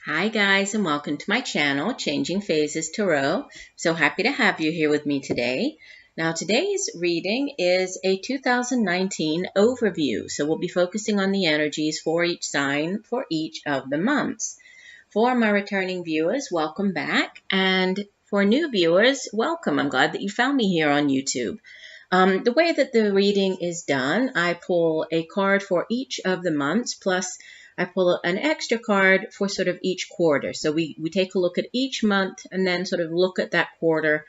Hi guys, and welcome to my channel, Changing Phases Tarot. So happy to have you here with me today. Now today's reading is a 2019 overview. So we'll be focusing on the energies for each sign for each of the months. For my returning viewers, welcome back. And for new viewers, welcome. I'm glad that you found me here on YouTube. The way that the reading is done, I pull a card for each of the months, plus I pull an extra card for sort of each quarter. So we take a look at each month and then sort of look at that quarter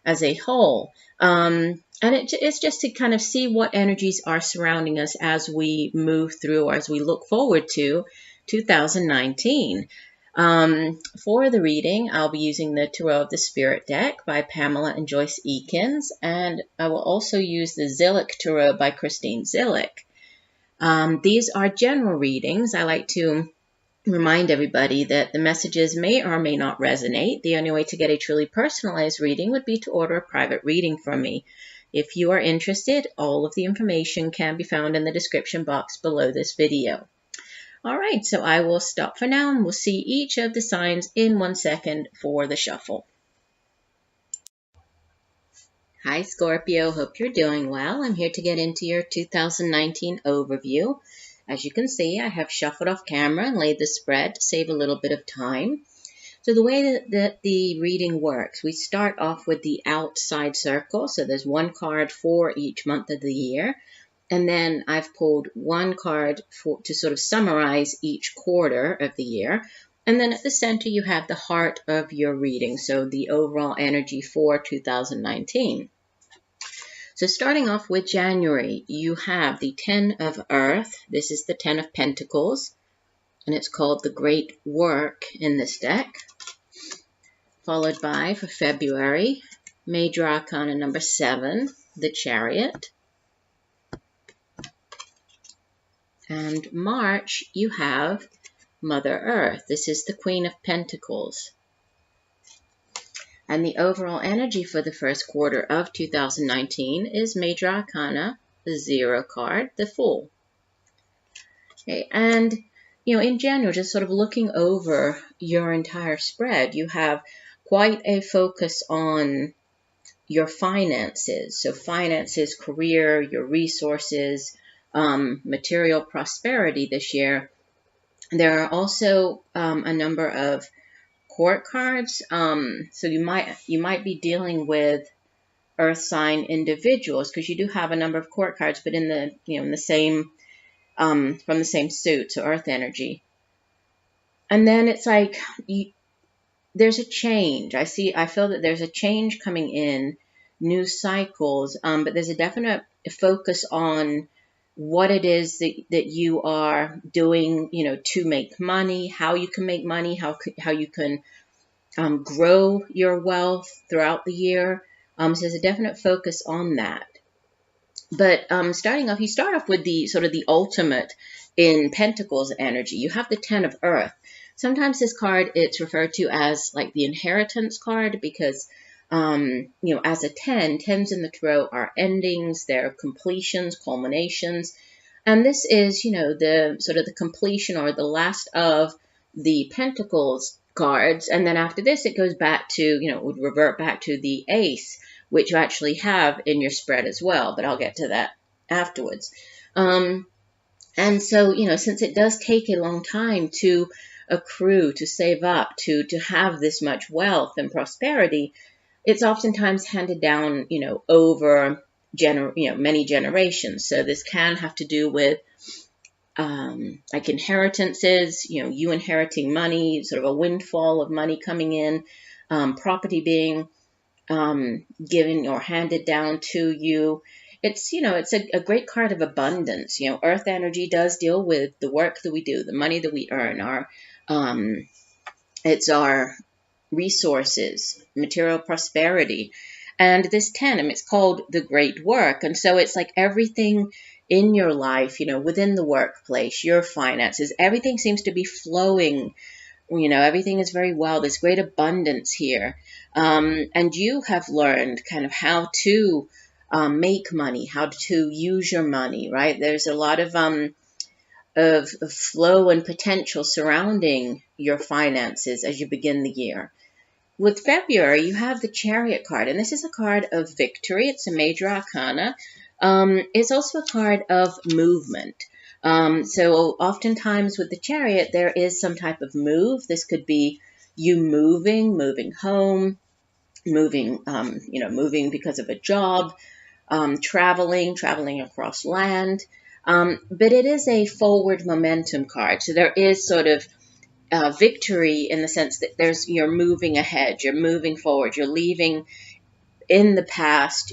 as a whole. And it's just to kind of see what energies are surrounding us as we move through, or as we look forward to 2019. For the reading, I'll be using the Tarot of the Spirit deck by Pamela and Joyce Eakins, and I will also use the Zillich Tarot by Christine Zillich. These are general readings. I like to remind everybody that the messages may or may not resonate. The only way to get a truly personalized reading would be to order a private reading from me. If you are interested, all of the information can be found in the description box below this video. All right, so I will stop for now, and we'll see each of the signs in 1 second for the shuffle. Hi Scorpio, hope you're doing well. I'm here to get into your 2019 overview. As you can see, I have shuffled off camera and laid the spread to save a little bit of time. So the way that the reading works, we start off with the outside circle. So there's one card for each month of the year. And then I've pulled one card to sort of summarize each quarter of the year. And then at the center, you have the heart of your reading, so the overall energy for 2019. So starting off with January, you have the 10 of Earth. This is the 10 of Pentacles, and it's called the Great Work in this deck. Followed by, for February, Major Arcana number 7, the Chariot. And March, you have Mother Earth. This is the Queen of Pentacles. And the overall energy for the first quarter of 2019 is Major Arcana, the 0 card, the Fool. Okay, and, in general, just sort of looking over your entire spread, you have quite a focus on your finances. So finances, career, your resources, material prosperity this year. There are also a number of court cards. So you might be dealing with earth sign individuals, because you do have a number of court cards, but in the in the same from the same suit, so earth energy. And then it's like there's a change. I feel that there's a change coming in, new cycles, but there's a definite focus on what it is that you are doing, to make money, how you can make money, how you can grow your wealth throughout the year. So there's a definite focus on that. But starting off, you start off with the sort of the ultimate in Pentacles energy. You have the 10 of Earth. Sometimes this card, it's referred to as like the inheritance card, because as a 10, 10s in the tarot are endings, they're completions, culminations. And this is, the sort of the completion or the last of the Pentacles cards. And then after this, it goes back to, it would revert back to the Ace, which you actually have in your spread as well. But I'll get to that afterwards. And so, since it does take a long time to accrue, to save up, to have this much wealth and prosperity, it's oftentimes handed down, over many generations. So this can have to do with like inheritances, you inheriting money, sort of a windfall of money coming in, property being given or handed down to you. It's, it's a great card of abundance. Earth energy does deal with the work that we do, the money that we earn, it's our resources, material prosperity. And this 10, it's called the Great Work. And so it's like everything in your life, within the workplace, your finances, everything seems to be flowing. Everything is very well. There's great abundance here. And you have learned kind of how to make money, how to use your money, right? There's a lot of of flow and potential surrounding your finances as you begin the year. With February, you have the Chariot card, and this is a card of victory. It's a major arcana. It's also a card of movement. So oftentimes with the Chariot, there is some type of move. This could be you moving home, moving because of a job, traveling across land. But it is a forward momentum card. So there is sort of victory in the sense that you're moving ahead, you're moving forward, you're leaving in the past,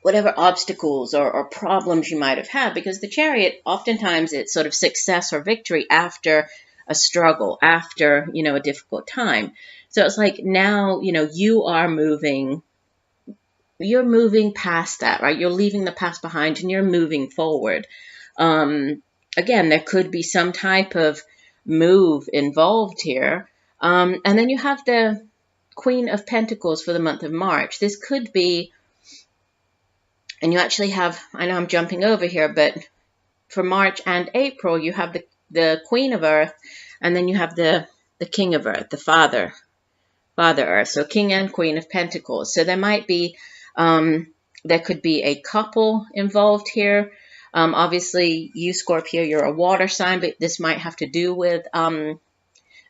whatever obstacles or problems you might have had, because the Chariot, oftentimes it's sort of success or victory after a struggle, after, a difficult time. So it's like now, you're moving past that, right? You're leaving the past behind and you're moving forward. Again, there could be some type of move involved here. And then you have the Queen of Pentacles for the month of March. This could be, and you actually have, I know I'm jumping over here, but for March and April, you have the Queen of Earth, and then you have the King of Earth, the Father Earth. So King and Queen of Pentacles. So there might be, there could be a couple involved here. Obviously, you, Scorpio, you're a water sign, but this might have to do with an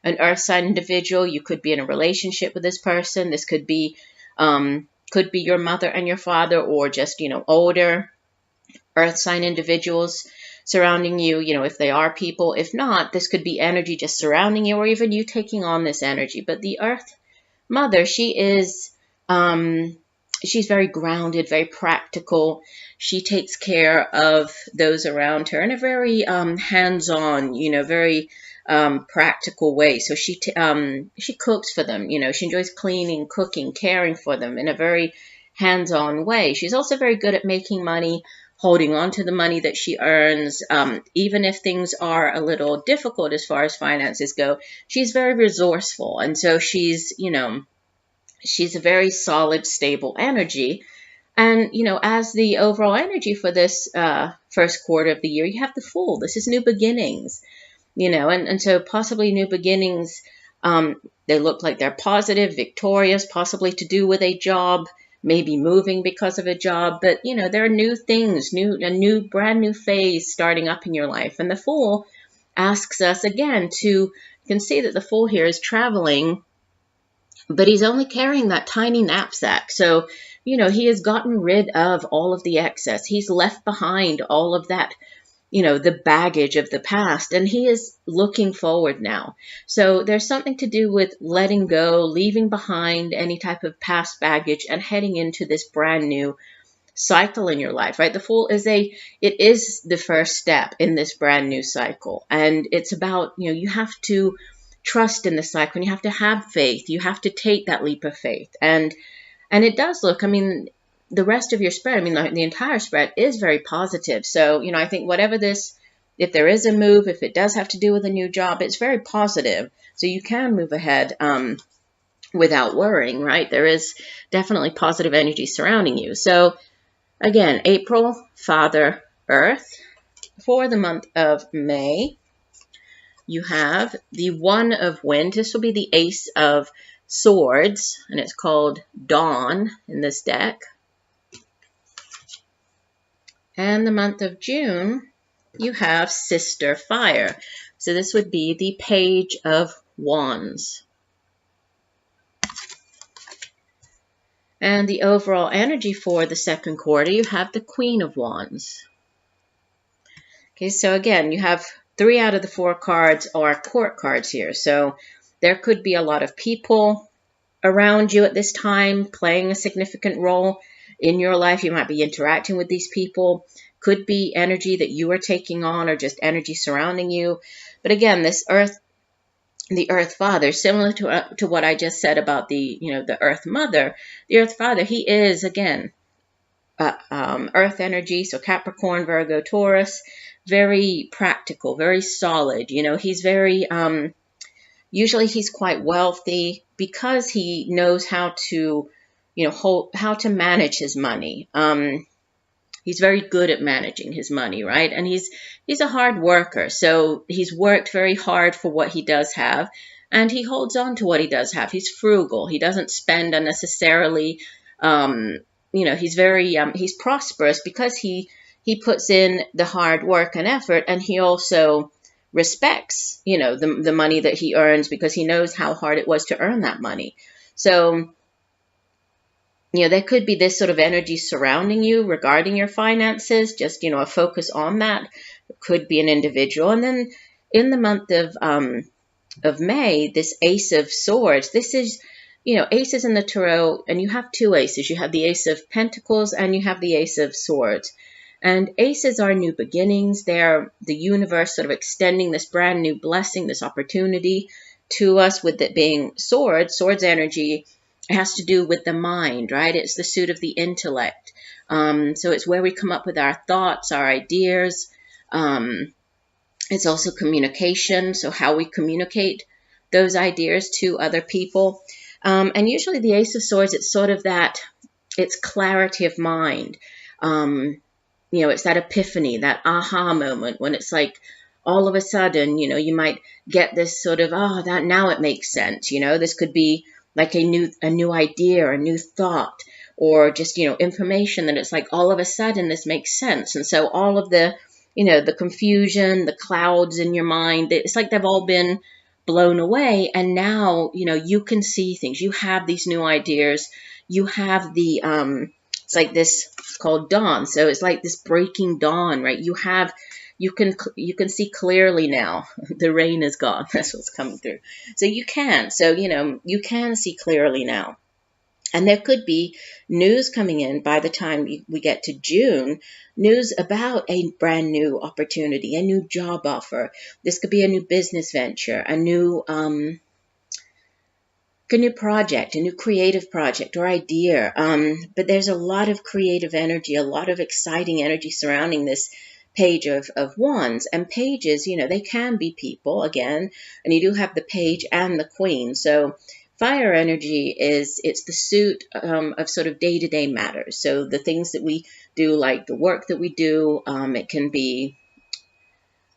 earth sign individual. You could be in a relationship with this person. This could be your mother and your father, or just, older earth sign individuals surrounding you, if they are people. If not, this could be energy just surrounding you, or even you taking on this energy. But the Earth Mother, she is, she's very grounded, very practical. She takes care of those around her in a very hands-on, very practical way. So she cooks for them. She enjoys cleaning, cooking, caring for them in a very hands-on way. She's also very good at making money, holding on to the money that she earns. Even if things are a little difficult as far as finances go, she's very resourceful. And so she's a very solid, stable energy. And, as the overall energy for this first quarter of the year, you have the Fool. This is new beginnings, and so possibly new beginnings. They look like they're positive, victorious, possibly to do with a job, maybe moving because of a job. But, there are new things, a brand new phase starting up in your life. And the Fool asks us again you can see that the Fool here is traveling, but he's only carrying that tiny knapsack. So, he has gotten rid of all of the excess. He's left behind all of that, the baggage of the past, and he is looking forward now. So there's something to do with letting go, leaving behind any type of past baggage, and heading into this brand new cycle in your life, right? The Fool is it is the first step in this brand new cycle. And it's about, you have to trust in the cycle, and you have to have faith. You have to take that leap of faith. And it does look, the rest of your spread, the entire spread is very positive. So, I think if there is a move, if it does have to do with a new job, it's very positive. So you can move ahead without worrying, right? There is definitely positive energy surrounding you. So again, April, Father, Earth. For the month of May, you have the One of Wind. This will be the Ace of Swords, and it's called Dawn in this deck. And the month of June, you have Sister Fire. So this would be the Page of Wands. And the overall energy for the second quarter, you have the Queen of Wands. Okay, so again, you have 3 out of the 4 cards are court cards here. So there could be a lot of people around you at this time playing a significant role in your life. You might be interacting with these people. Could be energy that you are taking on, or just energy surrounding you. But again, the Earth Father, similar to what I just said about the Earth Mother, the Earth Father, he is again Earth energy. So Capricorn, Virgo, Taurus, very practical, very solid. He's very usually he's quite wealthy because he knows how to how to manage his money. He's very good at managing his money, right? And he's a hard worker. So he's worked very hard for what he does have, and he holds on to what he does have. He's frugal. He doesn't spend unnecessarily. He's very he's prosperous because he puts in the hard work and effort, and he also respects, the money that he earns because he knows how hard it was to earn that money. So there could be this sort of energy surrounding you regarding your finances, just, a focus on that. It could be an individual. And then in the month of May, this Ace of Swords, this is, aces in the Tarot, and you have two aces. You have the Ace of Pentacles and you have the Ace of Swords. And aces are new beginnings. They're the universe sort of extending this brand new blessing, this opportunity to us, with it being swords. Swords energy, it has to do with the mind, right? It's the suit of the intellect. So it's where we come up with our thoughts, our ideas. It's also communication, so how we communicate those ideas to other people. And usually the Ace of Swords, it's sort of that, it's clarity of mind. It's that epiphany, that aha moment when it's like all of a sudden, you might get this sort of, that now it makes sense. This could be like a new idea, a new thought, or just, information that it's like all of a sudden this makes sense. And so all of the, the confusion, the clouds in your mind, it's like they've all been blown away. And now, you can see things. You have these new ideas. You have the, it's like this, it's called dawn. So it's like this breaking dawn, right? You can see clearly now. The rain is gone. That's what's coming through. So you can. So, you can see clearly now. And there could be news coming in by the time we get to June, news about a brand new opportunity, a new job offer. This could be a new business venture, a new project, a new creative project or idea. But there's a lot of creative energy, a lot of exciting energy surrounding this Page of Wands. And pages, they can be people again, and you do have the Page and the Queen. So fire energy it's the suit of sort of day-to-day matters. So the things that we do, like the work that we do, it can be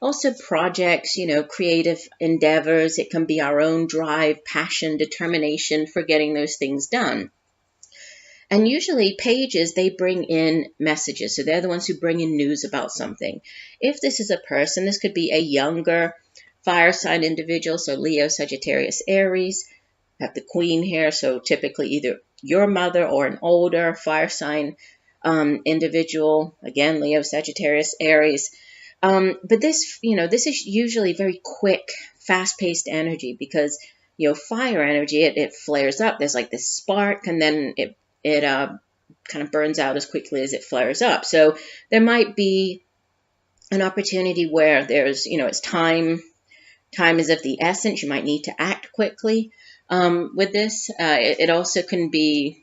also projects, creative endeavors. It can be our own drive, passion, determination for getting those things done. And usually pages, they bring in messages. So they're the ones who bring in news about something. If this is a person, this could be a younger fire sign individual. So Leo, Sagittarius, Aries. Have the Queen here. So typically either your mother or an older fire sign individual. Again, Leo, Sagittarius, Aries. But this, this is usually very quick, fast-paced energy because, fire energy, it flares up. There's like this spark, and then it kind of burns out as quickly as it flares up. So there might be an opportunity where there's, it's time is of the essence. You might need to act quickly with this. It also can be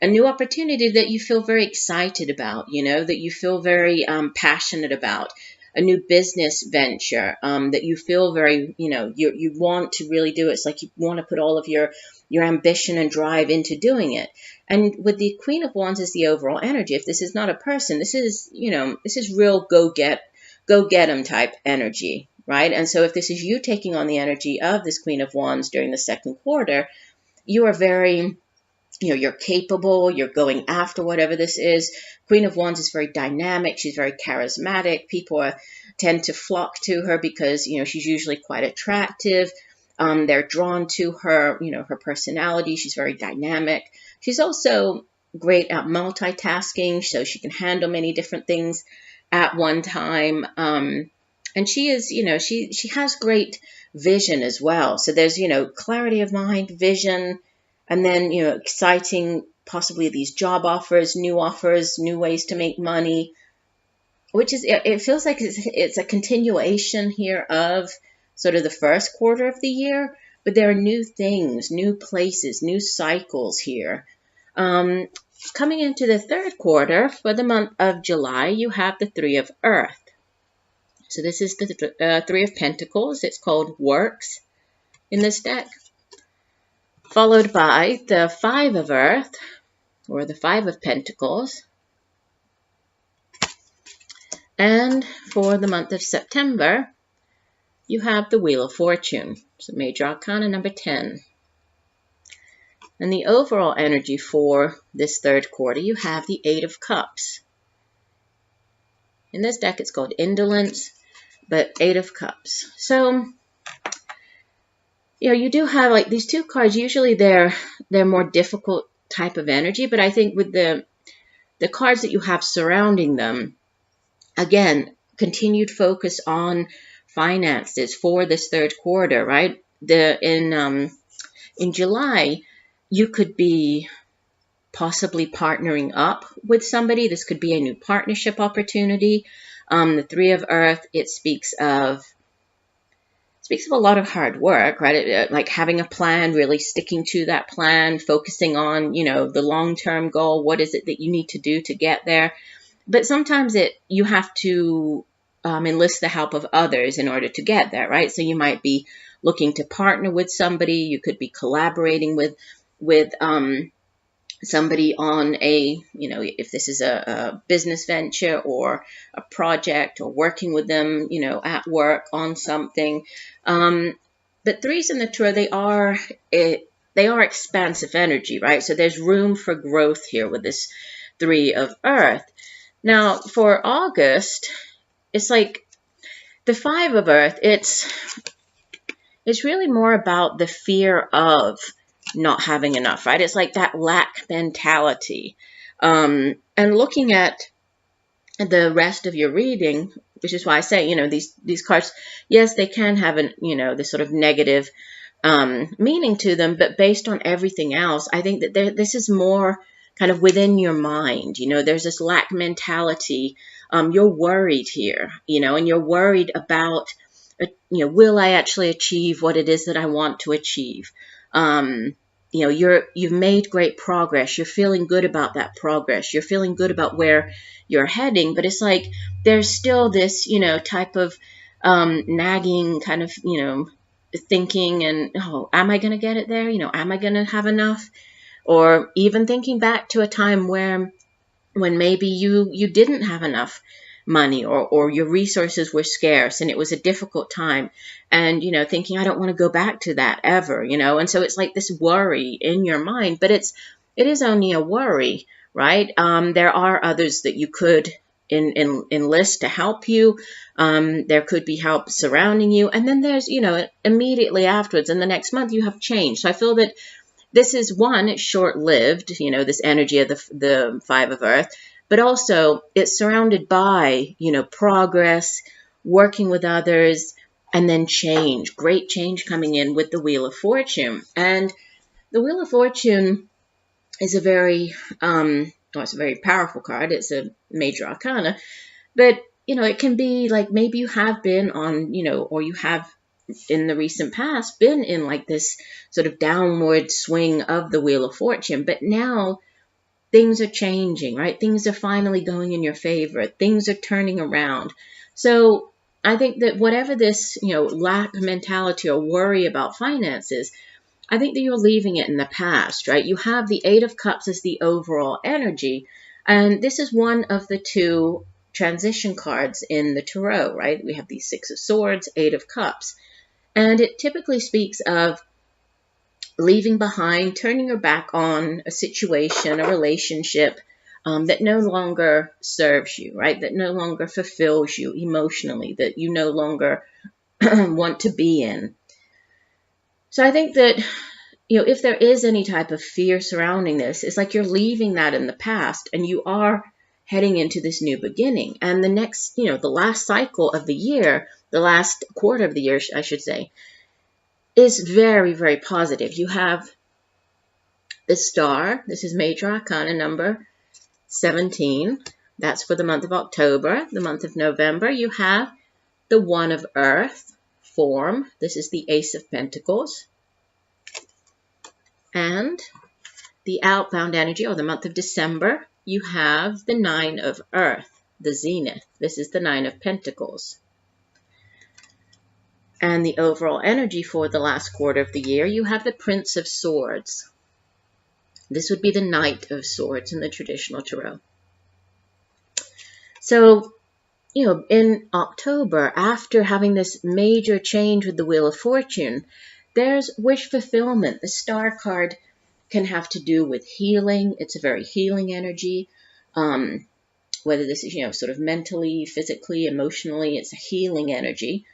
a new opportunity that you feel very excited about, that you feel very passionate about. A new business venture that you feel very, you want to really do. It's like you want to put all of your ambition and drive into doing it. And with the Queen of Wands is the overall energy. If this is not a person, this is, this is real go get 'em type energy, right? And so if this is you taking on the energy of this Queen of Wands during the second quarter, you are very, you're capable, you're going after whatever this is. Queen of Wands is very dynamic. She's very charismatic. People tend to flock to her because, she's usually quite attractive. They're drawn to her, her personality. She's very dynamic. She's also great at multitasking, so she can handle many different things at one time. And she is, she has great vision as well. So there's, clarity of mind, vision, and then, exciting, possibly these job offers, new ways to make money, which is, it feels like it's a continuation here of sort of the first quarter of the year, but there are new things, new places, new cycles here. Coming into the third quarter, for the month of July, you have the Three of Earth. So this is the Three of Pentacles. It's called Works in this deck. Followed by the Five of Earth, or the Five of Pentacles. And for the month of September, you have the Wheel of Fortune. So Major Arcana number 10. And the overall energy for this third quarter, you have the Eight of Cups. In this deck, it's called Indolence, but Eight of Cups. So, you do have like these two cards. Usually they're more difficult type of energy, but I think with the cards that you have surrounding them, again, continued focus on finances for this third quarter, right? In July, you could be possibly partnering up with somebody. This could be a new partnership opportunity. The Three of Earth, it speaks of a lot of hard work, right? Like having a plan, really sticking to that plan, focusing on, the long-term goal. What is it that you need to do to get there? But sometimes you have to enlist the help of others in order to get there, right? So you might be looking to partner with somebody. You could be collaborating with somebody on if this is a business venture or a project, or working with them, at work on something. But threes in the tarot, they are expansive energy, right? So there's room for growth here with this Three of Earth. Now, for August, it's like the Five of Earth. It's really more about the fear of not having enough, right? It's like that lack mentality. And looking at the rest of your reading, which is why I say, these cards, yes, they can have this sort of negative meaning to them, but based on everything else, I think that this is more kind of within your mind. There's this lack mentality. You're worried here, and you're worried about, will I actually achieve what it is that I want to achieve? You've made great progress. You're feeling good about that progress. You're feeling good about where you're heading, but it's like there's still this, type of nagging kind of, thinking and, am I going to get it there? Am I going to have enough? Or even thinking back to a time when maybe you didn't have enough money, or your resources were scarce and it was a difficult time, and thinking, I don't want to go back to that ever, and so it's like this worry in your mind, but it is only a worry, right? There are others that you could enlist to help you. There could be help surrounding you, and then there's immediately afterwards, in the next month, you have change. So I feel that this is one, it's short-lived, this energy of the Five of Earth, but also it's surrounded by, progress, working with others, and then change, great change coming in with the Wheel of Fortune. And the Wheel of Fortune is a very powerful card. It's a major arcana, but, it can be like maybe you have been on, or you have in the recent past been in like this sort of downward swing of the Wheel of Fortune, but now things are changing, right? Things are finally going in your favor. Things are turning around. So I think that whatever this, lack mentality or worry about finances, I think that you're leaving it in the past, right? You have the Eight of Cups as the overall energy, and this is one of the two transition cards in the tarot, right? We have the Six of Swords, Eight of Cups, and it typically speaks of leaving behind, turning your back on a situation, a relationship that no longer serves you, right? That no longer fulfills you emotionally, that you no longer want to be in. So I think that, if there is any type of fear surrounding this, it's like you're leaving that in the past and you are heading into this new beginning. And the next, the last cycle of the year, the last quarter of the year, I should say, is very, very positive. You have the Star. This is Major Arcana number 17. That's for the month of October. The month of November, you have the One of Earth form. This is the Ace of Pentacles. And the outbound energy, or the month of December, you have the Nine of Earth, the Zenith. This is the Nine of Pentacles. And the overall energy for the last quarter of the year, you have the Prince of Swords. This would be the Knight of Swords in the traditional tarot. So in October, after having this major change with the Wheel of Fortune, there's wish fulfillment. The Star card can have to do with healing. It's a very healing energy. Whether this is, sort of mentally, physically, emotionally, it's a healing energy.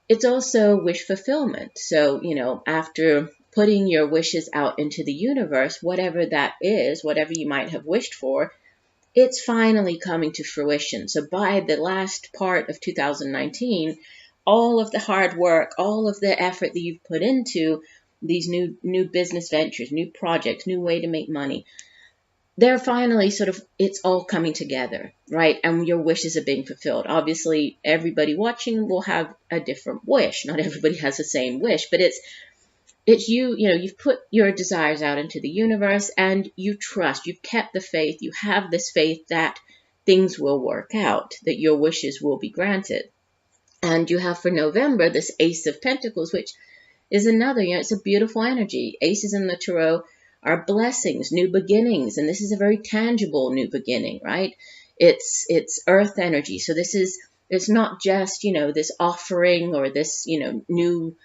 It's also wish fulfillment. So, after putting your wishes out into the universe, whatever that is, whatever you might have wished for, it's finally coming to fruition. So by the last part of 2019, all of the hard work, all of the effort that you've put into these new business ventures, new projects, new way to make money, they're finally it's all coming together, right? And your wishes are being fulfilled. Obviously, everybody watching will have a different wish. Not everybody has the same wish, but it's you've put your desires out into the universe and you trust, you've kept the faith, you have this faith that things will work out, that your wishes will be granted. And you have for November this Ace of Pentacles, which is another, it's a beautiful energy. Aces in the Tarot are blessings, new beginnings, and this is a very tangible new beginning, right? It's earth energy. So it's not just, this offering or this, new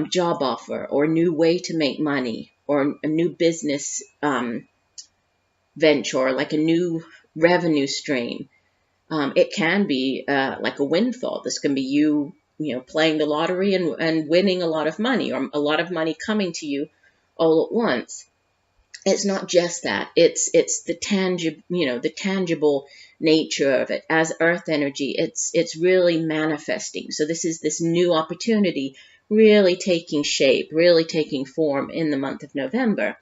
job offer or new way to make money or a new business venture, like a new revenue stream. It can be like a windfall. This can be you playing the lottery and winning a lot of money, or a lot of money coming to you all at once. It's not just that. It's the tangible nature of it. As earth energy, it's really manifesting. So this is this new opportunity really taking shape, really taking form in the month of November.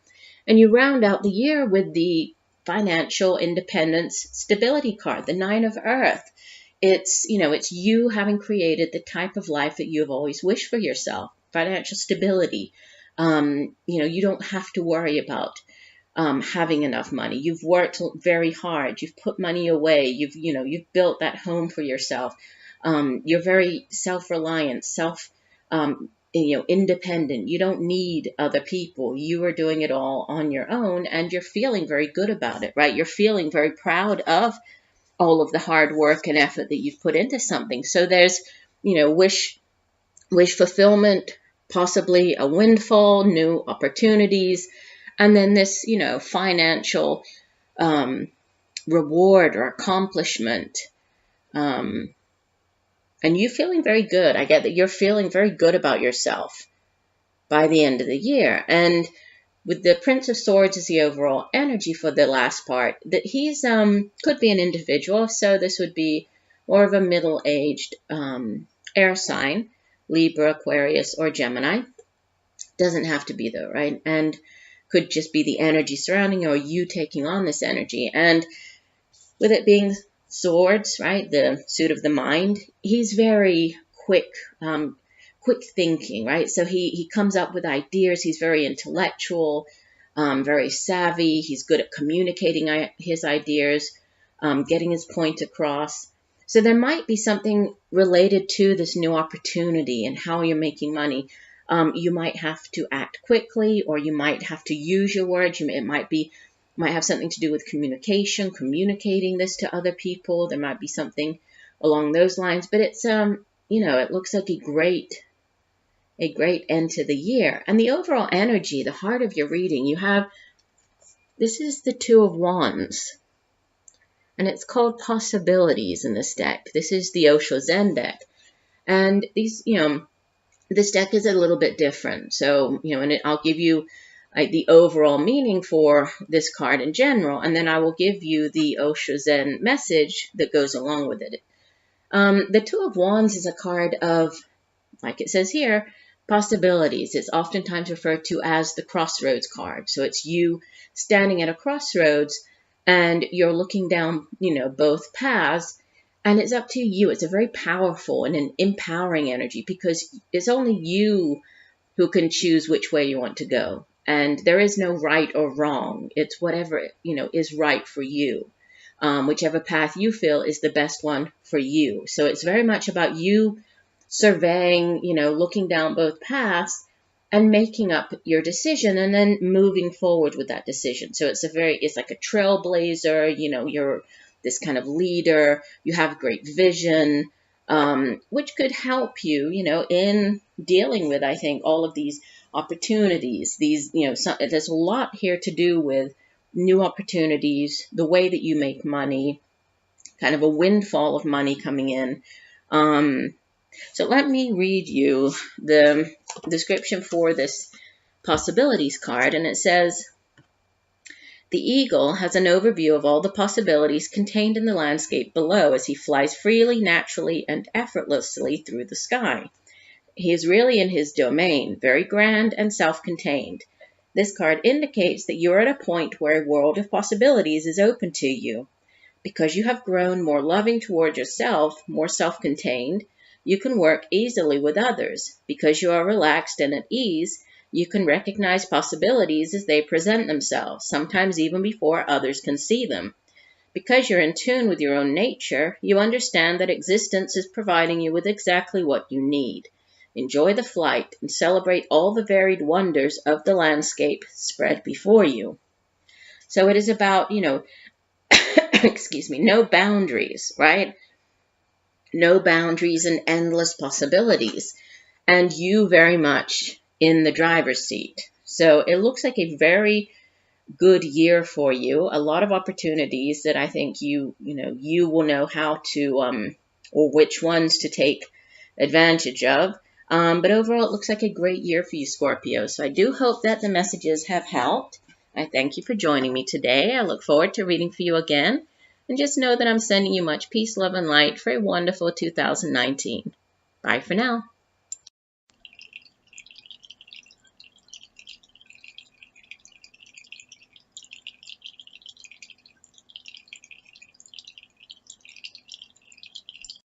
And you round out the year with the financial independence stability card, the Nine of Earth. It's you having created the type of life that you've always wished for yourself, financial stability. You don't have to worry about having enough money. You've worked very hard. You've put money away. You've built that home for yourself. You're very self-reliant, independent. You don't need other people. You are doing it all on your own, and you're feeling very good about it, right? You're feeling very proud of all of the hard work and effort that you've put into something. So there's, wish fulfillment, possibly a windfall, new opportunities, and then this, financial reward or accomplishment. And you feeling very good. I get that you're feeling very good about yourself by the end of the year. And with the Prince of Swords as the overall energy for the last part, that he's could be an individual. So this would be more of a middle-aged air sign, Libra, Aquarius, or Gemini. Doesn't have to be though, right? And could just be the energy surrounding you or you taking on this energy. And with it being swords, right, the suit of the mind, he's very quick thinking, right? So he comes up with ideas. He's very intellectual, very savvy. He's good at communicating his ideas, getting his point across. So there might be something related to this new opportunity and how you're making money. You might have to act quickly, or you might have to use your words. It might have something to do with communication, communicating this to other people. There might be something along those lines, but it's, it looks like a great end to the year. And the overall energy, the heart of your reading, this is the Two of Wands, and it's called Possibilities in this deck. This is the Osho Zen deck. And these, this deck is a little bit different. So, and I'll give you the overall meaning for this card in general, and then I will give you the Osho Zen message that goes along with it. The Two of Wands is a card of, like it says here, possibilities. It's oftentimes referred to as the crossroads card. So it's you standing at a crossroads and you're looking down, both paths, and it's up to you. It's a very powerful and an empowering energy because it's only you who can choose which way you want to go. And there is no right or wrong. It's whatever, is right for you. Whichever path you feel is the best one for you. So it's very much about you surveying, looking down both paths and making up your decision and then moving forward with that decision. So it's like a trailblazer, this kind of leader. You have great vision, which could help you, in dealing with, I think, all of these opportunities. There's a lot here to do with new opportunities, the way that you make money, kind of a windfall of money coming in. So let me read you the description for this possibilities card, and it says, the eagle has an overview of all the possibilities contained in the landscape below as he flies freely, naturally, and effortlessly through the sky. He is really in his domain, very grand and self-contained. This card indicates that you're at a point where a world of possibilities is open to you. Because you have grown more loving toward yourself, more self-contained, you can work easily with others. Because you are relaxed and at ease, you can recognize possibilities as they present themselves, sometimes even before others can see them. Because you're in tune with your own nature, you understand that existence is providing you with exactly what you need. Enjoy the flight and celebrate all the varied wonders of the landscape spread before you. So it is about, excuse me, no boundaries, right? No boundaries and endless possibilities. And you very much in the driver's seat. So it looks like a very good year for you. A lot of opportunities that I think you will know how to, or which ones to take advantage of. But overall, it looks like a great year for you, Scorpio. So I do hope that the messages have helped. I thank you for joining me today. I look forward to reading for you again. And just know that I'm sending you much peace, love, and light for a wonderful 2019. Bye for now.